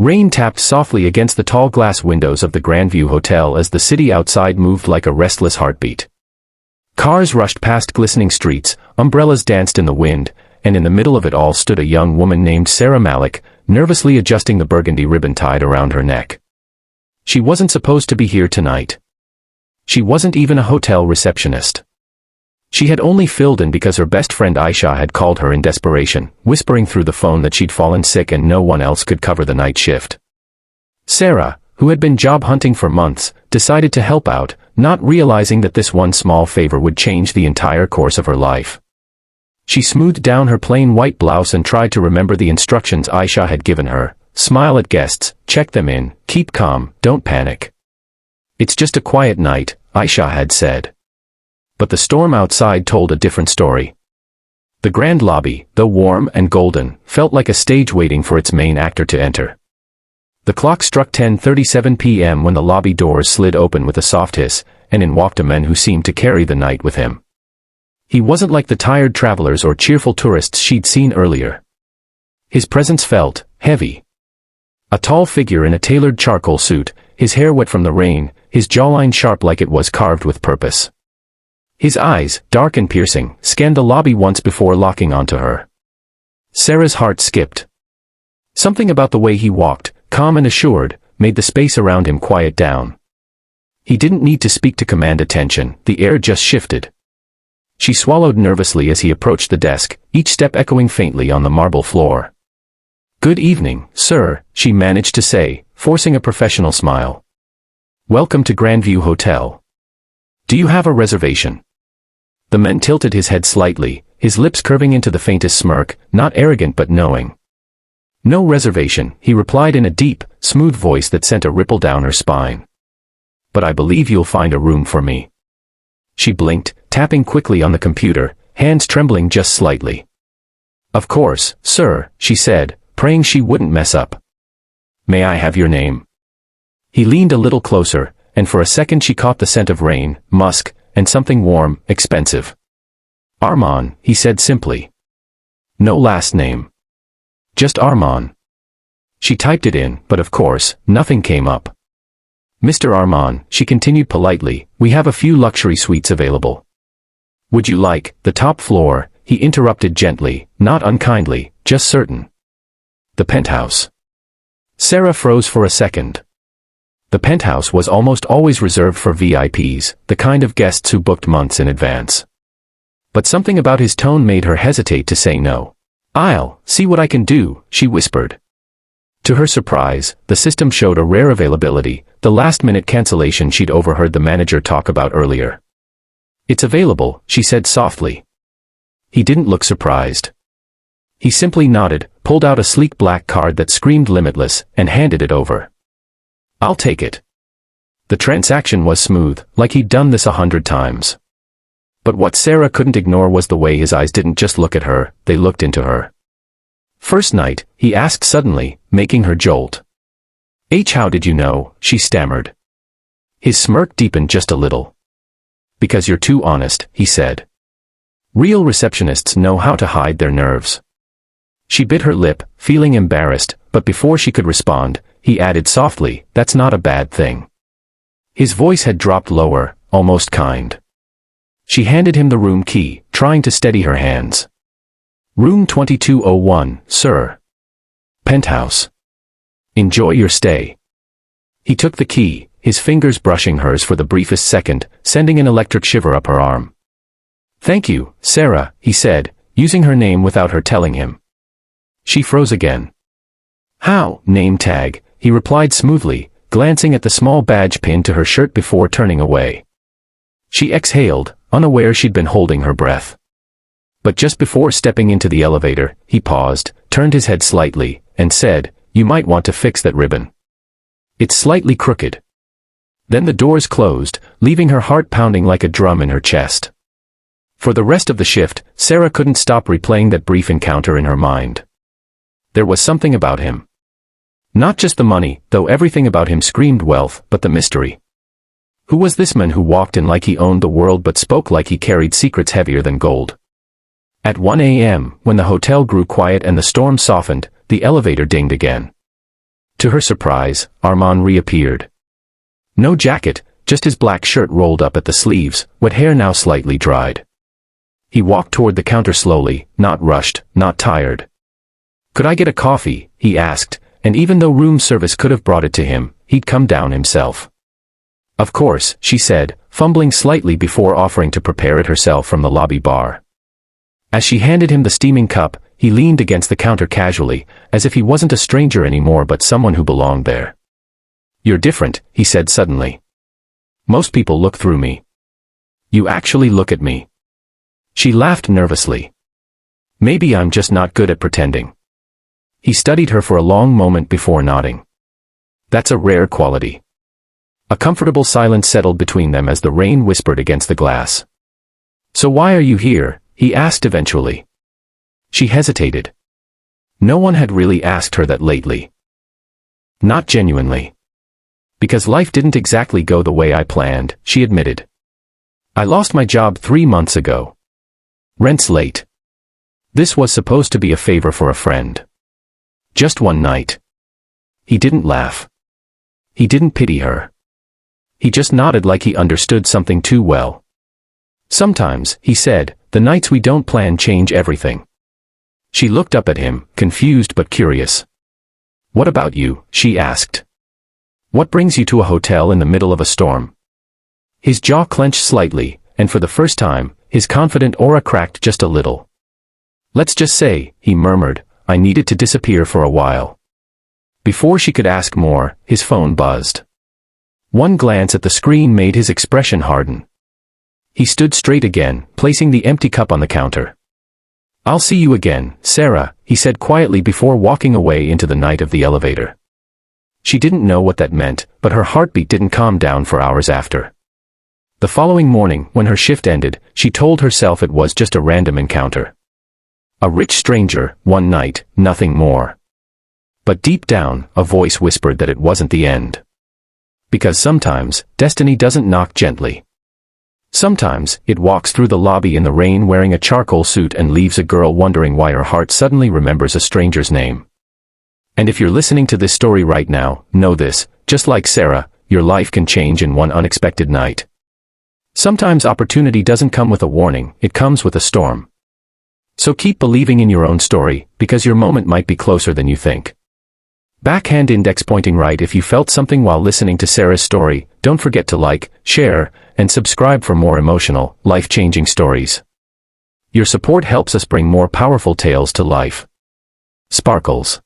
Rain tapped softly against the tall glass windows of the Grandview Hotel as the city outside moved like a restless heartbeat. Cars rushed past glistening streets, umbrellas danced in the wind, and in the middle of it all stood a young woman named Sara Malik, nervously adjusting the burgundy ribbon tied around her neck. She wasn't supposed to be here tonight. She wasn't even a hotel receptionist. She had only filled in because her best friend Aisha had called her in desperation, whispering through the phone that she'd fallen sick and no one else could cover the night shift. Sara, who had been job hunting for months, decided to help out, not realizing that this one small favor would change the entire course of her life. She smoothed down her plain white blouse and tried to remember the instructions Aisha had given her. Smile at guests, check them in, keep calm, don't panic. It's just a quiet night, Aisha had said. But the storm outside told a different story. The grand lobby, though warm and golden, felt like a stage waiting for its main actor to enter. The clock struck 10:37 p.m. when the lobby doors slid open with a soft hiss, and in walked a man who seemed to carry the night with him. He wasn't like the tired travelers or cheerful tourists she'd seen earlier. His presence felt heavy. A tall figure in a tailored charcoal suit, his hair wet from the rain, his jawline sharp like it was carved with purpose. His eyes, dark and piercing, scanned the lobby once before locking onto her. Sara's heart skipped. Something about the way he walked, calm and assured, made the space around him quiet down. He didn't need to speak to command attention, the air just shifted. She swallowed nervously as he approached the desk, each step echoing faintly on the marble floor. "Good evening, sir," she managed to say, forcing a professional smile. "Welcome to Grandview Hotel. Do you have a reservation?" The man tilted his head slightly, his lips curving into the faintest smirk, not arrogant but knowing. "No reservation," he replied in a deep, smooth voice that sent a ripple down her spine. "But I believe you'll find a room for me." She blinked, tapping quickly on the computer, hands trembling just slightly. "Of course, sir," she said, praying she wouldn't mess up. "May I have your name?" He leaned a little closer, and for a second she caught the scent of rain, musk, and something warm, expensive. "Armaan," he said simply. No last name. Just Armaan. She typed it in, but of course, nothing came up. "Mr. Armaan," she continued politely, "we have a few luxury suites available." "Would you like the top floor?" he interrupted gently, not unkindly, just certain. "The penthouse." Sara froze for a second. The penthouse was almost always reserved for VIPs, the kind of guests who booked months in advance. But something about his tone made her hesitate to say no. "I'll see what I can do," she whispered. To her surprise, the system showed a rare availability, the last-minute cancellation she'd overheard the manager talk about earlier. "It's available," she said softly. He didn't look surprised. He simply nodded, pulled out a sleek black card that screamed limitless, and handed it over. "I'll take it." The transaction was smooth, like he'd done this 100 times. But what Sara couldn't ignore was the way his eyes didn't just look at her, they looked into her. "First night?" he asked suddenly, making her jolt. "How did you know?" she stammered. His smirk deepened just a little. "Because you're too honest," he said. "Real receptionists know how to hide their nerves." She bit her lip, feeling embarrassed, but before she could respond, he added softly, "That's not a bad thing." His voice had dropped lower, almost kind. She handed him the room key, trying to steady her hands. "Room 2201, sir. Penthouse. Enjoy your stay." He took the key, his fingers brushing hers for the briefest second, sending an electric shiver up her arm. "Thank you, Sara," he said, using her name without her telling him. She froze again. "How, name tag," he replied smoothly, glancing at the small badge pinned to her shirt before turning away. She exhaled, unaware she'd been holding her breath. But just before stepping into the elevator, he paused, turned his head slightly, and said, "You might want to fix that ribbon. It's slightly crooked." Then the doors closed, leaving her heart pounding like a drum in her chest. For the rest of the shift, Sara couldn't stop replaying that brief encounter in her mind. There was something about him. Not just the money, though everything about him screamed wealth, but the mystery. Who was this man who walked in like he owned the world but spoke like he carried secrets heavier than gold? At 1 a.m., when the hotel grew quiet and the storm softened, the elevator dinged again. To her surprise, Armaan reappeared. No jacket, just his black shirt rolled up at the sleeves, wet hair now slightly dried. He walked toward the counter slowly, not rushed, not tired. "Could I get a coffee?" he asked, and even though room service could have brought it to him, he'd come down himself. "Of course," she said, fumbling slightly before offering to prepare it herself from the lobby bar. As she handed him the steaming cup, he leaned against the counter casually, as if he wasn't a stranger anymore but someone who belonged there. "You're different," he said suddenly. "Most people look through me. You actually look at me." She laughed nervously. "Maybe I'm just not good at pretending." He studied her for a long moment before nodding. "That's a rare quality." A comfortable silence settled between them as the rain whispered against the glass. "So why are you here?" he asked eventually. She hesitated. No one had really asked her that lately. Not genuinely. "Because life didn't exactly go the way I planned," she admitted. "I lost my job 3 months ago. Rent's late." This was supposed to be a favor for a friend. Just one night. He didn't laugh. He didn't pity her. He just nodded like he understood something too well. "Sometimes," he said, "the nights we don't plan change everything." She looked up at him, confused but curious. "What about you?" she asked. "What brings you to a hotel in the middle of a storm?" His jaw clenched slightly, and for the first time, his confident aura cracked just a little. "Let's just say," he murmured, "I needed to disappear for a while." Before she could ask more, his phone buzzed. One glance at the screen made his expression harden. He stood straight again, placing the empty cup on the counter. "I'll see you again, Sara," he said quietly before walking away into the night of the elevator. She didn't know what that meant, but her heartbeat didn't calm down for hours after. The following morning, when her shift ended, she told herself it was just a random encounter. A rich stranger, one night, nothing more. But deep down, a voice whispered that it wasn't the end. Because sometimes, destiny doesn't knock gently. Sometimes, it walks through the lobby in the rain wearing a charcoal suit and leaves a girl wondering why her heart suddenly remembers a stranger's name. And if you're listening to this story right now, know this, just like Sara, your life can change in one unexpected night. Sometimes opportunity doesn't come with a warning, it comes with a storm. So keep believing in your own story, because your moment might be closer than you think. Backhand index pointing right if you felt something while listening to Sara's story. Don't forget to like, share, and subscribe for more emotional, life-changing stories. Your support helps us bring more powerful tales to life. Sparkles.